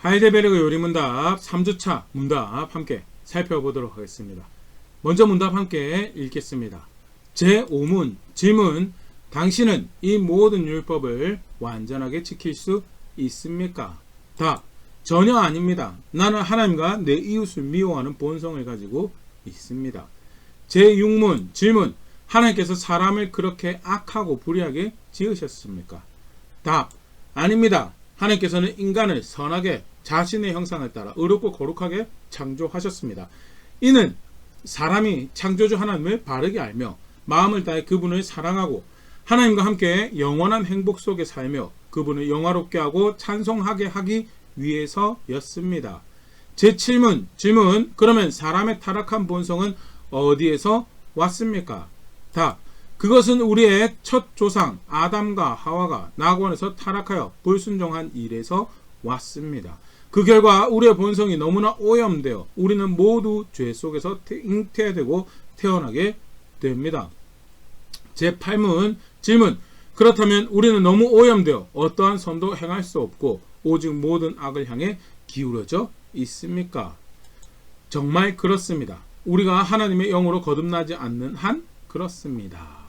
하이델베르그 요리문답 3주차 문답 함께 살펴보도록 하겠습니다. 먼저 문답 함께 읽겠습니다. 제5문 질문: 당신은 이 모든 율법을 완전하게 지킬 수 있습니까? 답: 전혀 아닙니다. 나는 하나님과 내 이웃을 미워하는 본성을 가지고 있습니다. 제6문 질문: 하나님께서 사람을 그렇게 악하고 불의하게 지으셨습니까? 답: 아닙니다. 하나님께서는 인간을 선하게 자신의 형상을 따라 의롭고 거룩하게 창조하셨습니다. 이는 사람이 창조주 하나님을 바르게 알며 마음을 다해 그분을 사랑하고 하나님과 함께 영원한 행복 속에 살며 그분을 영화롭게 하고 찬송하게 하기 위해서였습니다. 제7문 질문: 그러면 사람의 타락한 본성은 어디에서 왔습니까? 답: 그것은 우리의 첫 조상 아담과 하와가 낙원에서 타락하여 불순종한 일에서 왔습니다. 그 결과 우리의 본성이 너무나 오염되어 우리는 모두 죄 속에서 잉태되고 태어나게 됩니다. 제8문 질문: 그렇다면 우리는 너무 오염되어 어떠한 선도 행할 수 없고 오직 모든 악을 향해 기울어져 있습니까? 정말 그렇습니다. 우리가 하나님의 영으로 거듭나지 않는 한 그렇습니다.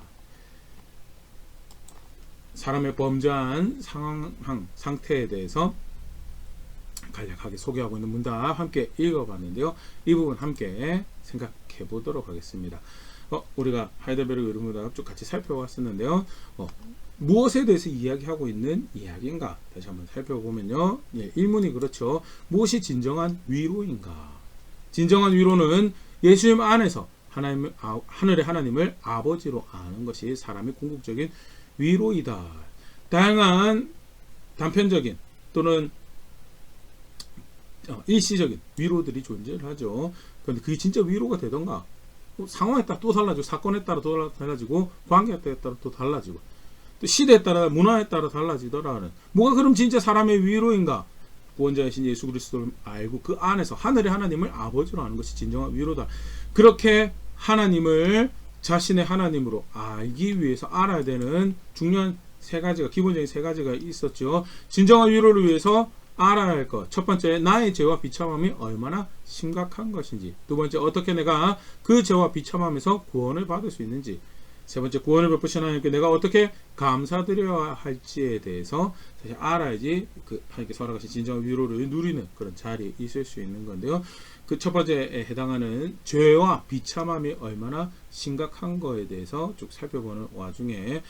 사람의 범죄한 상태에 대해서 간략하게 소개하고 있는 문답 함께 읽어봤는데요. 이 부분 함께 생각해 보도록 하겠습니다. 우리가 하이델베르그 요리문답 쭉 같이 살펴봤었는데요. 무엇에 대해서 이야기하고 있는 이야기인가 다시 한번 살펴보면요. 1문이 그렇죠. 무엇이 진정한 위로인가? 진정한 위로는 예수님 안에서 하늘의 하나님을 아버지로 아는 것이 사람의 궁극적인 위로이다. 다양한 단편적인 또는 일시적인 위로들이 존재를 하죠. 그런데 그게 진짜 위로가 되던가? 상황에 따라 또 달라지고 사건에 따라 또 달라지고 관계에 따라 또 달라지고 또 시대에 따라 문화에 따라 달라지더라는 뭐가 그럼 진짜 사람의 위로인가? 구원자이신 예수 그리스도를 알고 그 안에서 하늘의 하나님을 아버지로 아는 것이 진정한 위로다. 그렇게 하나님을 자신의 하나님으로 알기 위해서 알아야 되는 중요한 세 가지가 기본적인 세 가지가 있었죠. 진정한 위로를 위해서 알아야 할 것. 첫 번째, 나의 죄와 비참함이 얼마나 심각한 것인지. 두 번째, 어떻게 내가 그 죄와 비참함에서 구원을 받을 수 있는지. 세 번째, 구원을 베푸신 하나님께 내가 어떻게 감사드려야 할지에 대해서 사실 알아야지 하나님께서 허락하신 진정한 위로를 누리는 그런 자리에 있을 수 있는 건데요. 그 첫 번째에 해당하는 죄와 비참함이 얼마나 심각한 거에 대해서 쭉 살펴보는 와중에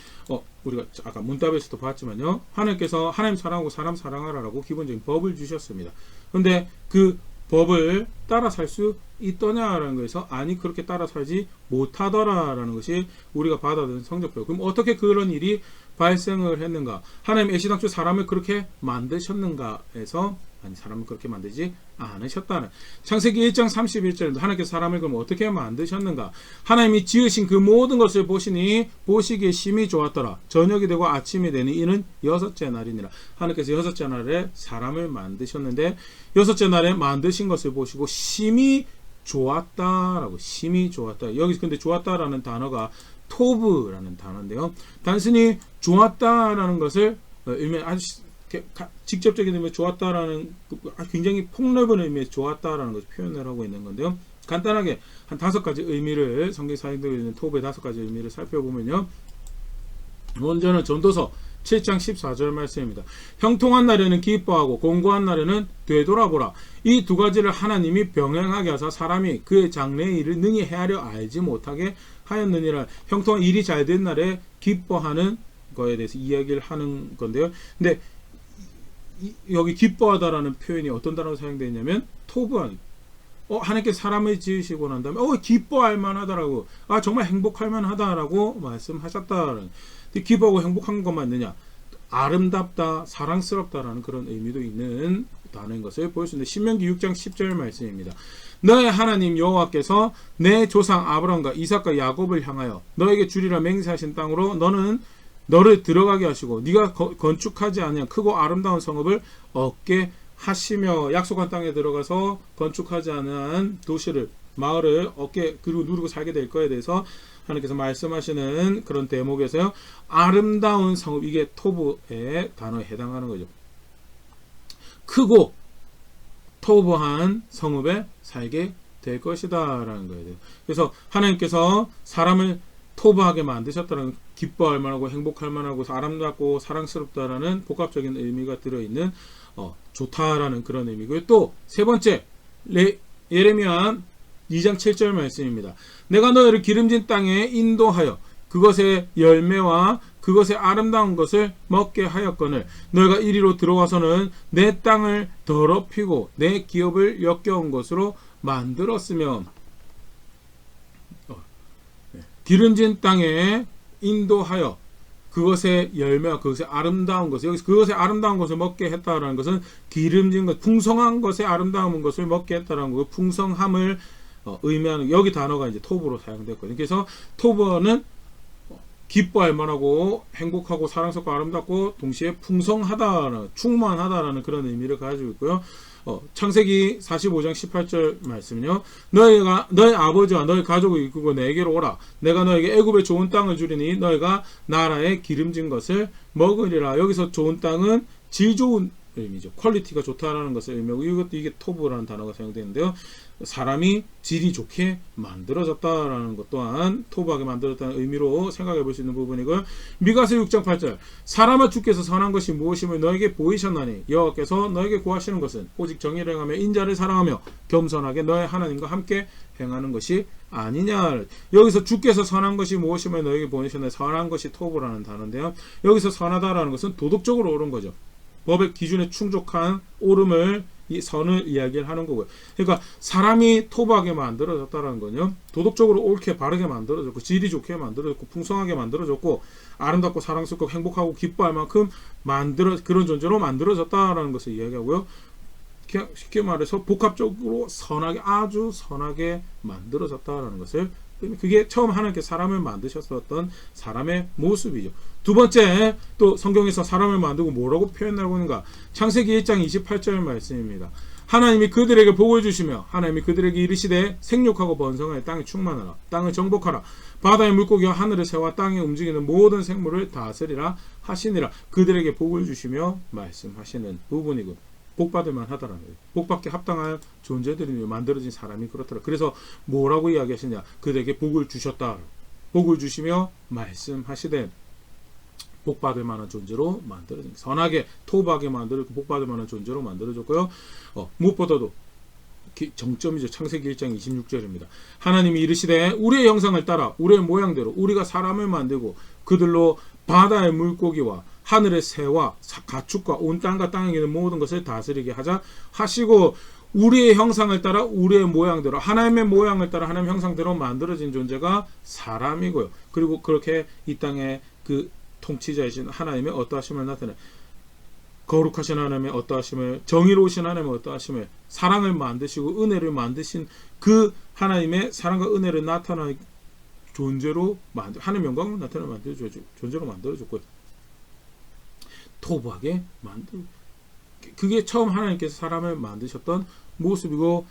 우리가 아까 문답에서도 봤지만요. 하나님께서 하나님 사랑하고 사람 사랑하라라고 기본적인 법을 주셨습니다. 그런데 그 법을 따라 살 수 있더냐라는 거에서 아니 그렇게 따라 살지 못하더라라는 것이 우리가 받아들인 성적표. 그럼 어떻게 그런 일이 발생을 했는가? 하나님 애시당초 사람을 그렇게 만드셨는가에서 아니 사람을 그렇게 만들지 않으셨다는 창세기 1장 31절에도 하나님께서 사람을 그럼 어떻게 만드셨는가? 하나님이 지으신 그 모든 것을 보시니 보시기에 심히 좋았더라. 저녁이 되고 아침이 되니 이는 여섯째 날이니라. 하나님께서 여섯째 날에 사람을 만드셨는데 여섯째 날에 만드신 것을 보시고 심히 좋았다라고 심히 좋았다. 여기서 근데 좋았다라는 단어가 토브라는 단어인데요. 단순히 좋았다라는 것을 의미 아주 직접적인 의미의 좋았다라는 굉장히 폭넓은 의미의 좋았다라는 것을 표현을 하고 있는 건데요. 간단하게 한 5가지 의미를 성경 사용되고 있는 토브의 5가지 의미를 살펴보면요. 먼저는 전도서 7장 14절 말씀입니다. 형통한 날에는 기뻐하고 공고한 날에는 되돌아보라. 이 두 가지를 하나님이 병행하게 하사 사람이 그의 장래의 일을 능히 헤아려 알지 못하게 하였느니라. 형통한 일이 잘 된 날에 기뻐하는 거에 대해서 이야기를 하는 건데요. 근데 여기 기뻐하다라는 표현이 어떤 단어로 사용되어 있냐면 토브하니. 하나님께서 사람을 지으시고 난 다음에 기뻐할 만하다라고 정말 행복할 만하다라고 말씀하셨다라는. 기뻐하고 행복한 것만 있느냐? 아름답다, 사랑스럽다라는 그런 의미도 있는 단어인 것을 볼 수 있는데 신명기 6장 10절 말씀입니다. 너의 하나님 여호와께서 내 조상 아브라함과 이삭과 야곱을 향하여 너에게 주리라 맹세하신 땅으로 너를 들어가게 하시고 네가 건축하지 아니한 크고 아름다운 성읍을 얻게 하시며 약속한 땅에 들어가서 건축하지 않은 도시를 마을을 얻게 그리고 누리고 살게 될 거에 대해서 하나님께서 말씀하시는 그런 대목에서요. 아름다운 성읍 이게 토브의 단어에 해당하는 거죠. 크고 토부한 성읍에 살게 될 것이다 라는 거예요. 그래서 하나님께서 사람을 토부하게 만드셨다는, 기뻐할 만하고 행복할 만하고 아름답고 사랑스럽다라는 복합적인 의미가 들어있는 좋다라는 그런 의미고요. 또 세 번째, 예레미야 2장 7절 말씀입니다. 내가 너희를 기름진 땅에 인도하여 그것의 열매와 그것의 아름다운 것을 먹게 하였거늘 너희가 이리로 들어와서는 내 땅을 더럽히고 내 기업을 역겨운 것으로 만들었으며, 기름진 땅에 인도하여 그것의 열매와 그것의 아름다운 것을, 여기서 그것의 아름다운 것을 먹게 했다라는 것은 기름진 것, 풍성한 것의 아름다운 것을 먹게 했다라는 거, 풍성함을 의미하는, 여기 단어가 이제 토부로 사용됐거든요. 그래서 토부는 기뻐할 만하고 행복하고 사랑스럽고 아름답고 동시에 풍성하다, 충만하다라는 그런 의미를 가지고 있고요. 창세기 45장 18절 말씀은요. 너희가 너희 아버지와 너희 가족을 이끌고 내게로 오라. 내가 너에게 애굽의 좋은 땅을 주리니 너희가 나라의 기름진 것을 먹으리라. 여기서 좋은 땅은 질 좋은 의미죠. 퀄리티가 좋다라는 것을 의미하고, 이것도 이게 토부라는 단어가 사용되는데요. 사람이 질이 좋게 만들어졌다라는 것 또한 토부하게 만들었다는 의미로 생각해 볼 수 있는 부분이고요. 미가서 6장 8절 사람아 주께서 선한 것이 무엇임을 너에게 보이셨나니 여호와께서 너에게 구하시는 것은 오직 정의를 행하며 인자를 사랑하며 겸손하게 너의 하나님과 함께 행하는 것이 아니냐. 여기서 주께서 선한 것이 무엇임을 너에게 보이셨나니, 선한 것이 토부라는 단어인데요. 여기서 선하다라는 것은 도덕적으로 옳은 거죠. 법의 기준에 충족한 옳음을, 이 선을 이야기를 하는 거고요. 그러니까 사람이 토부하게 만들어졌다는 건요, 도덕적으로 옳게 바르게 만들어졌고 질이 좋게 만들어졌고 풍성하게 만들어졌고 아름답고 사랑스럽고 행복하고 기뻐할 만큼 그런 존재로 만들어졌다라는 것을 이야기하고요. 그냥 쉽게 말해서 복합적으로 선하게, 아주 선하게 만들어졌다라는 것을, 그게 처음 하나님께서 사람을 만드셨었던 사람의 모습이죠. 두 번째, 또 성경에서 사람을 만들고 뭐라고 표현하고 있는가? 창세기 1장 28절 말씀입니다. 하나님이 그들에게 복을 주시며 하나님이 그들에게 이르시되 생육하고 번성하여 땅에 충만하라. 땅을 정복하라. 바다의 물고기와 하늘의 새와 땅에 움직이는 모든 생물을 다스리라 하시니라. 그들에게 복을 주시며 말씀하시는 부분이고, 복받을만 하다라는 거예요. 복받게 합당한 존재들이 만들어진 사람이 그렇더라. 그래서 뭐라고 이야기하시냐? 그들에게 복을 주셨다. 복을 주시며 말씀하시되 복받을 만한 존재로 만들어진, 선하게 토부하게 만들고 복받을 만한 존재로 만들어졌고요. 무엇보다도 정점이죠. 창세기 1장 26절입니다. 하나님이 이르시되 우리의 형상을 따라 우리의 모양대로 우리가 사람을 만들고 그들로 바다의 물고기와 하늘의 새와 가축과 온 땅과 땅에 있는 모든 것을 다스리게 하자 하시고, 우리의 형상을 따라 우리의 모양대로, 하나님의 모양을 따라 하나님의 형상대로 만들어진 존재가 사람이고요. 그리고 그렇게 이 땅에 그 통치자이신 하나님의 어떠하심을 나타내, 거룩하신 하나님의 어떠하심을, 정의로우신 하나님의 어떠하심을, 사랑을 만드시고 은혜를 만드신 그 하나님의 사랑과 은혜를 나타나는 존재로 하나님의 영광을 나타내는 존재로 만들어졌고요. 토부하게 그게 처음 하나님께서 사람을 만드셨던 모습이고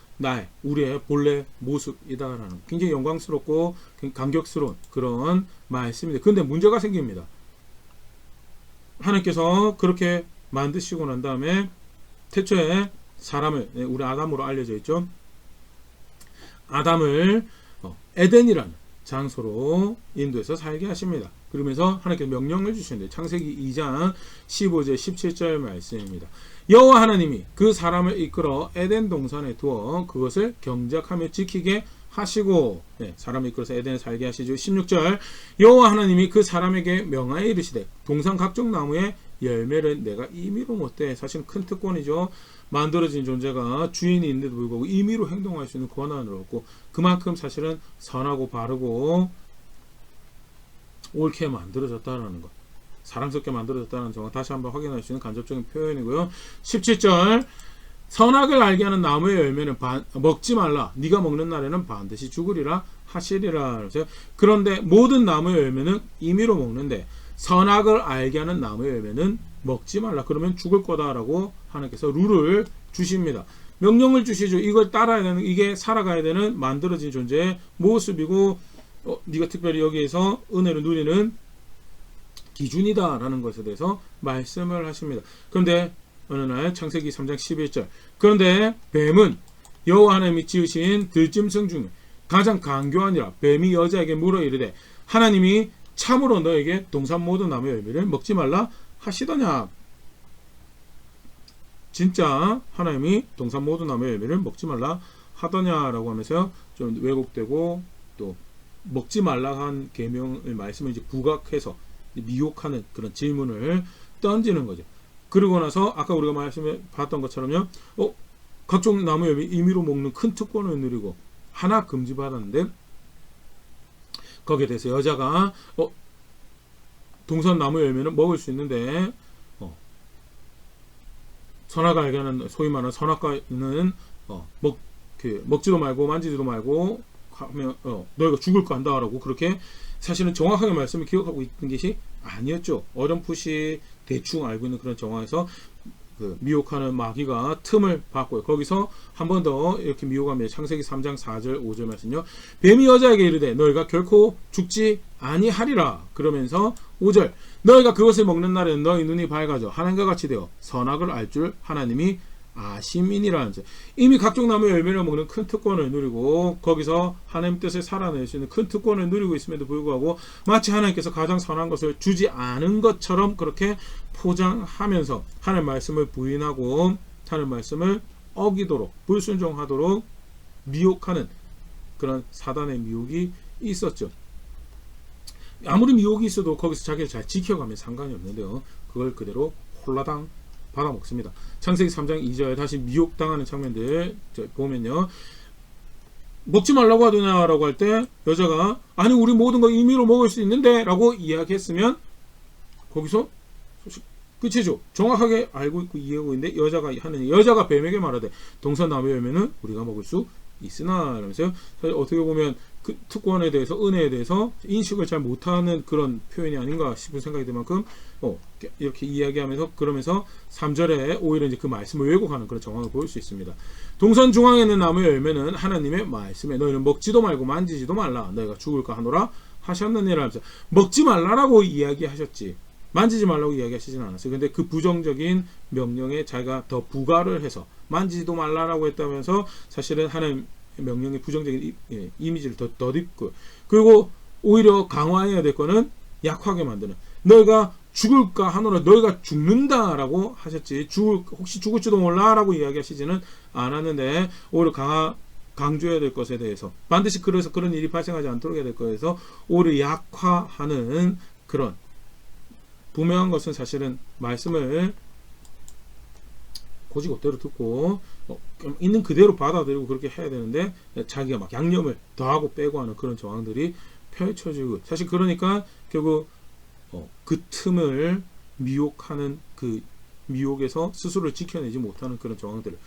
우리의 본래 모습이다라는, 굉장히 영광스럽고 감격스러운 그런 말씀입니다. 그런데 문제가 생깁니다. 하나님께서 그렇게 만드시고 난 다음에 태초에 사람을, 우리 아담으로 알려져 있죠. 아담을 에덴이라는 장소로 인도해서 살게 하십니다. 그러면서 하나님께서 명령을 주시는데, 창세기 2장 15절 17절 말씀입니다. 여호와 하나님이 그 사람을 이끌어 에덴 동산에 두어 그것을 경작하며 지키게 하시고, 사람을 이끌어서 에덴에 살게 하시죠. 16절 여호와 하나님이 그 사람에게 명하여 이르시되 동산 각종 나무의 열매를 내가 임의로 못돼. 사실은 큰 특권이죠. 만들어진 존재가 주인이 있는데도 불구하고 임의로 행동할 수 있는 권한을 얻고, 그만큼 사실은 선하고 바르고 옳게 만들어졌다는 것, 사랑스럽게 만들어졌다는 점을 다시 한번 확인할 수 있는 간접적인 표현이고요. 17절 선악을 알게 하는 나무의 열매는 먹지 말라. 네가 먹는 날에는 반드시 죽으리라 하시리라. 그런데 모든 나무의 열매는 임의로 먹는데 선악을 알게 하는 나무의 열매는 먹지 말라. 그러면 죽을 거다라고 하나님께서 룰을 주십니다. 명령을 주시죠. 이걸 따라야 되는, 이게 살아가야 되는 만들어진 존재의 모습이고, 네가 특별히 여기에서 은혜를 누리는 기준이다라는 것에 대해서 말씀을 하십니다. 그런데 어느 날 창세기 3장 11절. 그런데 뱀은 여호와 하나님이 지으신 들짐승 중에 가장 간교하니라. 뱀이 여자에게 물어 이르되 하나님이 참으로 너에게 동산 모든 나무 열매를 먹지 말라 하시더냐. 진짜 하나님이 동산 모든 나무 열매를 먹지 말라 하더냐라고 하면서 좀 왜곡되고 또 먹지 말라 한 계명의 말씀을 이제 부각해서 미혹하는 그런 질문을 던지는 거죠. 그러고 나서 아까 우리가 말씀해 봤던 것처럼요. 각종 나무 열매 임의로 먹는 큰 특권을 누리고 하나 금지받았는데 거기에 대해서 여자가 동산 나무 열매는 먹을 수 있는데 선악과 알게는 소위 말하는 선악과는 먹지도 말고 만지지도 말고 하면 너희가 죽을 거 한다라고 그렇게 사실은 정확하게 말씀을 기억하고 있는 것이 아니었죠. 어렴풋이 대충 알고 있는 그런 정황에서 그 미혹하는 마귀가 틈을 봤고요. 거기서 한 번 더 이렇게 미혹하며 창세기 3장 4절 5절 말씀요. 뱀이 여자에게 이르되 너희가 결코 죽지 아니하리라. 그러면서 5절 너희가 그것을 먹는 날에는 너희 눈이 밝아져 하나님과 같이 되어 선악을 알 줄 하나님이 아심이니라. 이미 각종 나무의 열매를 먹는 큰 특권을 누리고 거기서 하나님 뜻을 살아낼 수 있는 큰 특권을 누리고 있음에도 불구하고 마치 하나님께서 가장 선한 것을 주지 않은 것처럼 그렇게 포장하면서 하나님 말씀을 부인하고 하나님 말씀을 어기도록 불순종하도록 미혹하는 그런 사단의 미혹이 있었죠. 아무리 미혹이 있어도 거기서 자기를 잘 지켜가면 상관이 없는데요. 그걸 그대로 홀라당 받아먹습니다. 창세기 3장 2절 다시 미혹당하는 장면들 보면요. 먹지 말라고 하더냐라고 할 때 여자가 아니 우리 모든 거 임의로 먹을 수 있는데 라고 이야기했으면 거기서 끝이죠. 정확하게 알고 있고 이해하고 있는데 여자가 뱀에게 말하되 동산 나무 열매는 우리가 먹을 수 있으나 이러면서요. 사실 어떻게 보면 그 특권에 대해서 은혜에 대해서 인식을 잘 못하는 그런 표현이 아닌가 싶은 생각이 들 만큼 이렇게 이야기하면서 그러면서 3절에 오히려 이제 그 말씀을 왜곡하는 그런 정황을 보일 수 있습니다. 동산 중앙에 있는 나무의 열매는 하나님의 말씀에 너희는 먹지도 말고 만지지도 말라 너희가 죽을까 하노라 하셨느니라 하면서 먹지 말라라고 이야기하셨지 만지지 말라고 이야기하시진 않았어요. 근데 그 부정적인 명령에 자기가 더 부가를 해서 만지지도 말라라고 했다면서 사실은 하나님 명령의 부정적인 이미지를 더 덧입고 그리고 오히려 강화해야 될 거는 약하게 만드는 너희가 죽을까 하노라 너희가 죽는다라고 하셨지 혹시 죽을지도 몰라라고 이야기하시지는 않았는데 오히려 강조해야 될 것에 대해서 반드시 그래서 그런 일이 발생하지 않도록 해야 될 것에서 오히려 약화하는 그런 분명한 것은 사실은 말씀을 고지고대로 듣고 있는 그대로 받아들이고 그렇게 해야 되는데 자기가 막 양념을 더하고 빼고 하는 그런 정황들이 펼쳐지고 사실 그러니까 결국 그 틈을 미혹하는 그 미혹에서 스스로를 지켜내지 못하는 그런 정황들을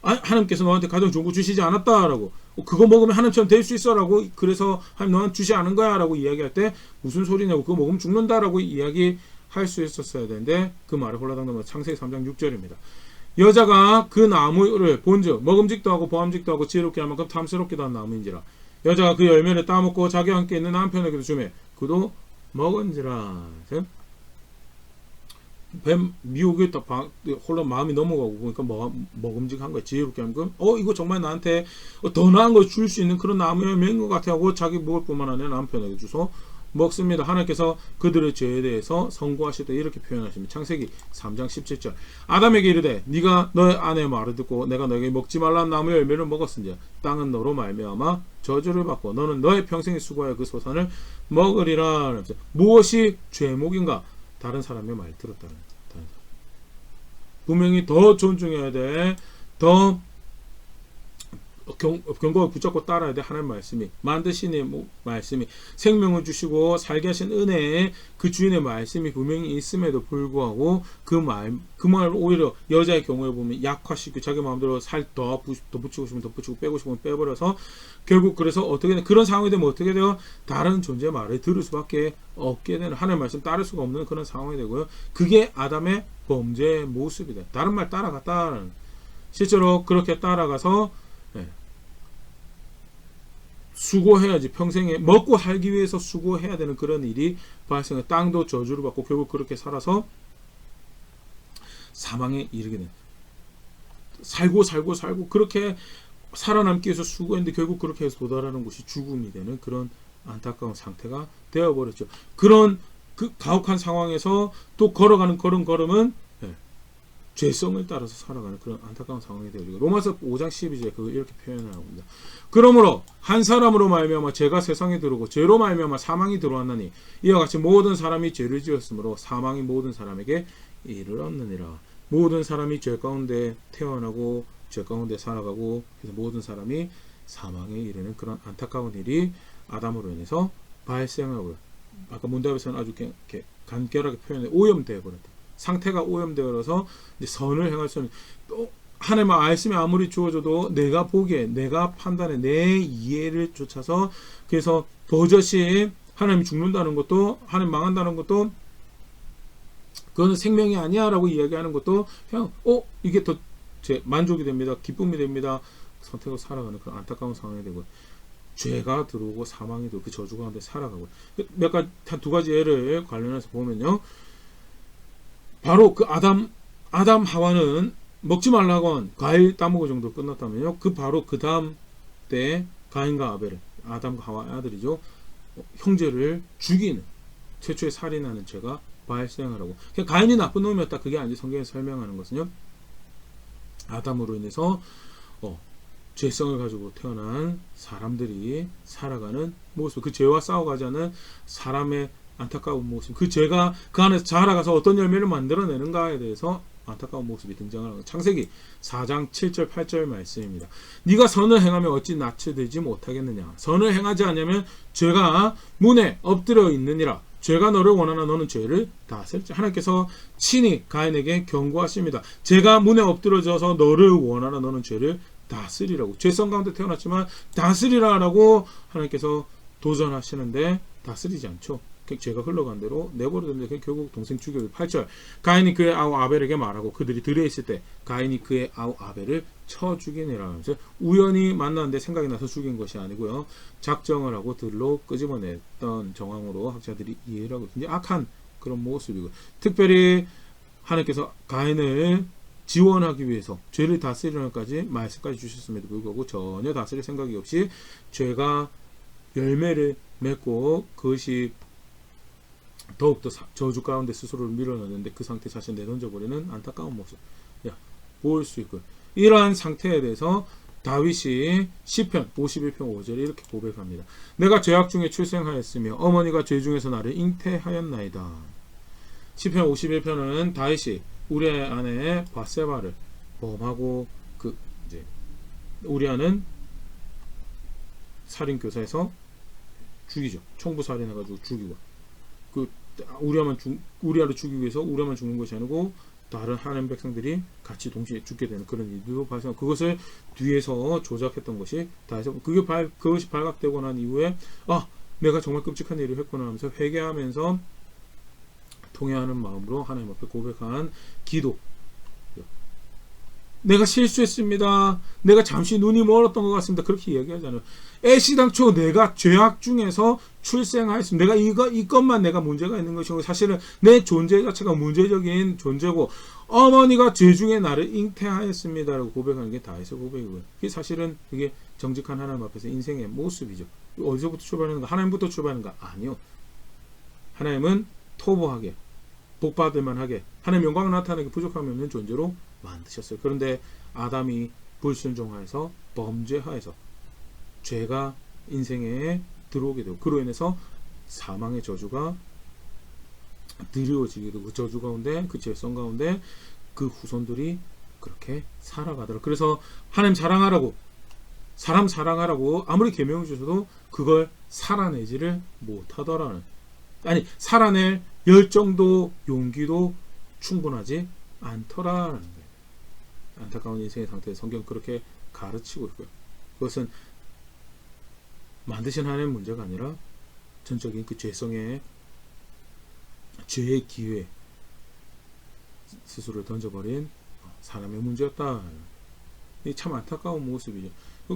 하나님께서 너한테 가장 좋은 거 주시지 않았다라고 그거 먹으면 하나님처럼 될 수 있어라고 그래서 하나님 너한테 주지 않은 거야 라고 이야기할 때 무슨 소리냐고 그거 먹으면 죽는다라고 이야기할 수 있었어야 되는데 그 말을 홀라당당한 창세기 3장 6절입니다. 여자가 그 나무를 본즉 먹음직도 하고 보암직도 하고 지혜롭게 할 만큼 탐스럽기도 한 나무인지라 여자가 그 열매를 따먹고 자기와 함께 있는 남편에게도 주매 그도 먹은지라. 뱀 미혹에 홀라 마음이 넘어가고 보니까 먹음직한 거야. 지혜롭게 하는 거. 이거 정말 나한테 더 나은 걸 줄 수 있는 그런 나무 열매인 것 같아 하고 자기 먹을 뿐만 아니라 남편에게 주소 먹습니다. 하나님께서 그들의 죄에 대해서 선고하실 때 이렇게 표현하십니다. 창세기 3장 17절 아담에게 이르되 네가 너의 아내의 말을 듣고 내가 너에게 먹지 말라는 나무의 열매를 먹었은지 땅은 너로 말미암아 저주를 받고 너는 너의 평생에 수고하여 그 소산을 먹으리라. 무엇이 죄목인가? 다른 사람의 말 들었다는 분명히 더 존중해야 돼. 더 경고를 붙잡고 따라야 돼. 하나님 말씀이 만드신 말씀이 생명을 주시고 살게 하신 은혜에 그 주인의 말씀이 분명히 있음에도 불구하고 그 말을 오히려 여자의 경우에 보면 약화시키고 자기 마음대로 살 더 붙이고 싶으면 더 붙이고 빼고 싶으면 빼버려서 결국 그래서 어떻게 그런 상황이 되면 어떻게 돼요? 다른 존재의 말을 들을 수밖에 없게 되는 하나님 말씀 따를 수가 없는 그런 상황이 되고요. 그게 아담의 범죄의 모습이다. 다른 말 따라갔다는 실제로 그렇게 따라가서 수고해야지 평생에 먹고 살기 위해서 수고해야 되는 그런 일이 발생해 땅도 저주를 받고 결국 그렇게 살아서 사망에 이르게 된, 살고 그렇게 살아남기 위해서 수고했는데 결국 그렇게 해서 도달하는 곳이 죽음이 되는 그런 안타까운 상태가 되어버렸죠. 그런 그 가혹한 상황에서 또 걸어가는 걸음은 죄성을 따라서 살아가는 그런 안타까운 상황이 되어지고, 로마서 5장 12절에 그걸 이렇게 표현하고 합니다. 그러므로 한 사람으로 말미암아 죄가 세상에 들어오고 죄로 말미암아 사망이 들어왔나니 이와 같이 모든 사람이 죄를 지었으므로 사망이 모든 사람에게 이르렀느니라. 모든 사람이 죄 가운데 태어나고 죄 가운데 살아가고, 그래서 모든 사람이 사망에 이르는 그런 안타까운 일이 아담으로 인해서 발생하고요. 아까 문답에서는 아주 이렇게 간결하게 표현해 오염되어 버렸다. 상태가 오염되어서 이제 선을 행할 수 없는, 또 하나님의 말씀이 아무리 주어져도 내가 보기에, 내가 판단에, 내 이해를 쫓아서, 그래서 버젓이 하나님이 죽는다는 것도, 하나님 망한다는 것도, 그거는 생명이 아니야 라고 이야기하는 것도 그냥 이게 더 제 만족이 됩니다, 기쁨이 됩니다, 선택을 살아가는 그런 안타까운 상황이 되고, 죄가 들어오고 사망이 들어오고 그 저주 가운데 살아가고, 몇 가지, 한 두 가지 예를 관련해서 보면요, 바로 그 아담 하와는 먹지 말라고 한 과일 따먹을 정도 끝났다면요, 그 바로 그 다음 때 가인과 아벨을, 아담과 하와의 아들이죠, 형제를 죽이는, 최초의 살인하는 죄가 발생을 하고, 가인이 나쁜 놈이었다 그게 아니지. 성경에서 설명하는 것은요, 아담으로 인해서 죄성을 가지고 태어난 사람들이 살아가는 모습, 그 죄와 싸워가자는 사람의 안타까운 모습, 그 죄가 그 안에서 자라가서 어떤 열매를 만들어내는가에 대해서 안타까운 모습이 등장하는 것. 창세기 4장 7절 8절 말씀입니다. 네가 선을 행하면 어찌 낯을 들지 못하겠느냐. 선을 행하지 않으면 죄가 문에 엎드려 있느니라. 죄가 너를 원하나 너는 죄를 다스릴지. 하나님께서 친히 가인에게 경고하십니다. 죄가 문에 엎드려져서 너를 원하나 너는 죄를 다스리라고. 죄성 가운데 태어났지만 다스리라라고 하나님께서 도전하시는데 다스리지 않죠. 죄가 흘러간 대로 내버려뒀는데 결국 동생 죽여요. 8절 가인이 그의 아우 아벨에게 말하고 그들이 들에 있을 때 가인이 그의 아우 아벨을 쳐 죽이니라 하면서, 우연히 만났는데 생각이 나서 죽인 것이 아니고요, 작정을 하고 들로 끄집어냈던 정황으로 학자들이 이해를 하고, 굉장히 악한 그런 모습이고, 특별히 하나님께서 가인을 지원하기 위해서 죄를 다스리는까지 말씀까지 주셨음에도 불구하고 전혀 다스릴 생각이 없이 죄가 열매를 맺고 그것이 더욱더 저주 가운데 스스로를 밀어넣는데 그 상태 자신 내던져버리는 안타까운 모습 볼 수 있고, 이러한 상태에 대해서 다윗이 시편 51편 5절에 이렇게 고백합니다. 내가 죄악 중에 출생하였으며 어머니가 죄 중에서 나를 잉태하였나이다. 시편 51편은 다윗이 우리아의 아내 바세바를 범하고, 그 이제 우리아는 살인교사에서 죽이죠. 총부살인해가지고 죽이고, 그 우리아를 죽이기 위해서 우리아만 죽는 것이 아니고 다른 하나님 백성들이 같이 동시에 죽게 되는 그런 일도 발생하고, 그것을 뒤에서 조작했던 것이 다해서 그것이 발각되고 난 이후에 내가 정말 끔찍한 일을 했구나 하면서 회개하면서 통회하는 마음으로 하나님 앞에 고백한 기도. 내가 실수했습니다. 내가 잠시 눈이 멀었던 것 같습니다. 그렇게 이야기하잖아요. 애시당초 내가 죄악 중에서 출생하였습니다. 내가 이것만 내가 문제가 있는 것이고, 사실은 내 존재 자체가 문제적인 존재고, 어머니가 죄 중에 나를 잉태하였습니다라고 고백하는 게 다윗의 고백이고요. 그게 사실은 그게 정직한 하나님 앞에서 인생의 모습이죠. 어디서부터 출발하는가? 하나님부터 출발하는가? 아니요. 하나님은 토보하게, 복받을만 하게, 하나님 영광을 나타내기 부족함이 없는 존재로 만드셨어요. 그런데 아담이 불순종하여서 범죄하여서 죄가 인생에 들어오게 되고, 그로 인해서 사망의 저주가 드리워지게 되고, 그 저주 가운데, 그 죄성 가운데 그 후손들이 그렇게 살아가더라. 그래서 하나님 사랑하라고, 사람 사랑하라고 아무리 계명을 주셔도 그걸 살아내지를 못하더라는, 아니 살아낼 열정도 용기도 충분하지 않더라는 거예요. 안타까운 인생의 상태에 성경은 그렇게 가르치고 있고요. 그것은 만드신 하나님의 문제가 아니라 전적인 그 죄성의 죄의 기회 스스로를 던져버린 사람의 문제였다. 이 참 안타까운 모습이죠.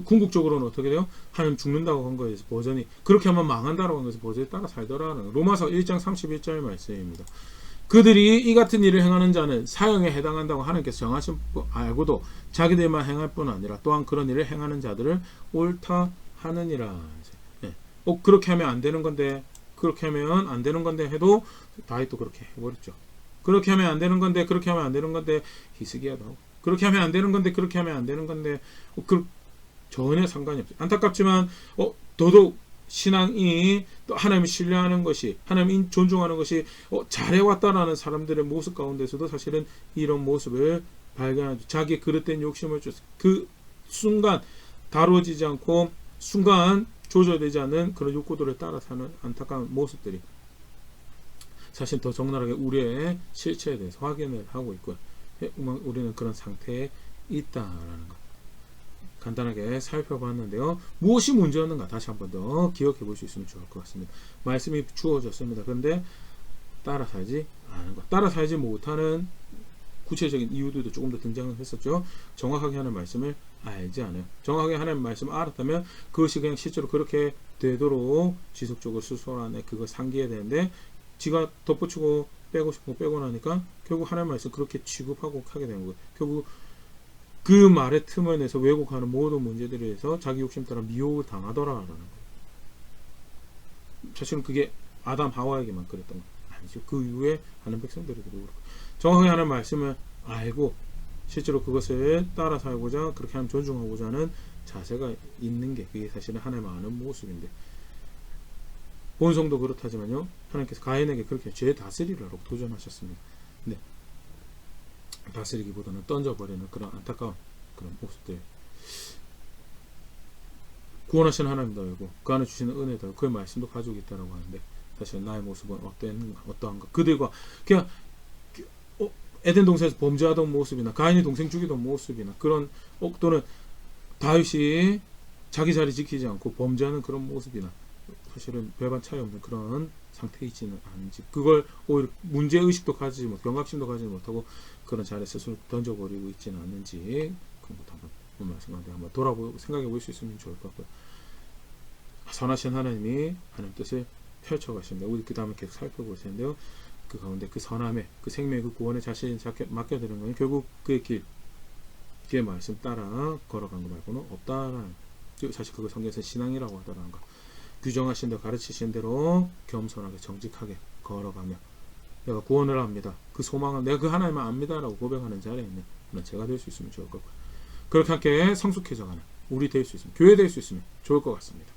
궁극적으로는 어떻게 돼요? 하나님 죽는다고 한 거에서 버전이 그렇게 하면 망한다고 한 거에서 버전이 따라 살더라는, 로마서 1장 31절 말씀입니다. 그들이 이 같은 일을 행하는 자는 사형에 해당한다고 하나님께서 정하신 알고도 자기들만 행할 뿐 아니라 또한 그런 일을 행하는 자들을 옳다 하느니라. 예. 그렇게 하면 안 되는 건데, 그렇게 하면 안 되는 건데 해도 다윗도 그렇게 해버렸죠. 그렇게 하면 안 되는 건데, 그렇게 하면 안 되는 건데 히스기야도 하고, 그렇게 하면 안 되는 건데, 그렇게 하면 안 되는 건데 전혀 상관이 없어요. 안타깝지만 더더욱 신앙이 또 하나님을 신뢰하는 것이, 하나님을 존중하는 것이 잘해왔다라는 사람들의 모습 가운데서도 사실은 이런 모습을 발견하죠. 자기의 그릇된 욕심을 쫓아 그 순간 다루어지지 않고 순간 조절되지 않는 그런 욕구들을 따라 사는 안타까운 모습들이 사실 더 적나라하게 우리의 실체에 대해서 확인을 하고 있고요. 우리는 그런 상태에 있다라는 것 간단하게 살펴봤는데요. 무엇이 문제였는가 다시 한 번 더 기억해 볼 수 있으면 좋을 것 같습니다. 말씀이 주어졌습니다. 그런데 따라 살지 않은 것, 따라 살지 못하는 구체적인 이유들도 조금 더 등장을 했었죠. 정확하게 하는 말씀을 알지 않아요. 정확하게 하는 말씀을 알았다면 그것이 그냥 실제로 그렇게 되도록 지속적으로 스스로 안에 그걸 상기해야 되는데 지가 덧붙이고 빼고 싶고 빼고 나니까 결국 하나님 말씀 그렇게 취급하고 하게 되는 거예요. 결국 그 말의 틈을 내서 왜곡하는 모든 문제들에 대해서 자기 욕심 따라 미혹을 당하더라라는 거예요. 사실은 그게 아담 하와에게만 그랬던 거 아니죠. 그 이후에 하는 백성들에게도 그렇고 정확하게 하는 말씀을 알고 실제로 그것을 따라 살고자 그렇게 하면 존중하고자 하는 자세가 있는 게 그게 사실은 하나님을 아는 모습인데 본성도 그렇다지만요. 하나님께서 가인에게 그렇게 죄 다스리라고 도전하셨습니다. 네. 다스리기보다는 던져버리는 그런 안타까운 그런 모습들 구원하시는 하나님도 알고 그 안에 주시는 은혜도 알고 그의 말씀도 가지고 있다고 하는데 사실 나의 모습은 어떠한가 그들과 그냥 에덴 동산에서 범죄하던 모습이나 가인이 동생 죽이던 모습이나 그런 또는 다윗이 자기 자리 지키지 않고 범죄하는 그런 모습이나 사실은 별반 차이 없는 그런 상태에 있지는 않은지 그걸 오히려 문제의식도 가지지 못하고 경각심도 가지지 못하고 그런 자리에 스스로 던져버리고 있지는 않는지 그런 것도 한번 오늘 말씀 가운데 한번 돌아보고 생각해 볼 수 있으면 좋을 것 같고요. 선하신 하나님이 하나님 뜻을 펼쳐가십니다. 우리 그 다음에 계속 살펴볼 텐데요. 그 가운데 그 선함에 그 생명의 그 구원에 자신이 맡겨드리는 건 결국 그의 그의 말씀 따라 걸어간 거 말고는 없다라는 사실 그걸 성경에서 신앙이라고 하더라는 거 규정하신 대로 가르치신 대로 겸손하게 정직하게 걸어가며 내가 구원을 합니다. 그 소망은 내가 그 하나님만 압니다라고 고백하는 자리에 있는 그런 제가 될 수 있으면 좋을 것 같고요. 그렇게 함께 성숙해져가는 우리 될 수 있으면 교회 될 수 있으면 좋을 것 같습니다.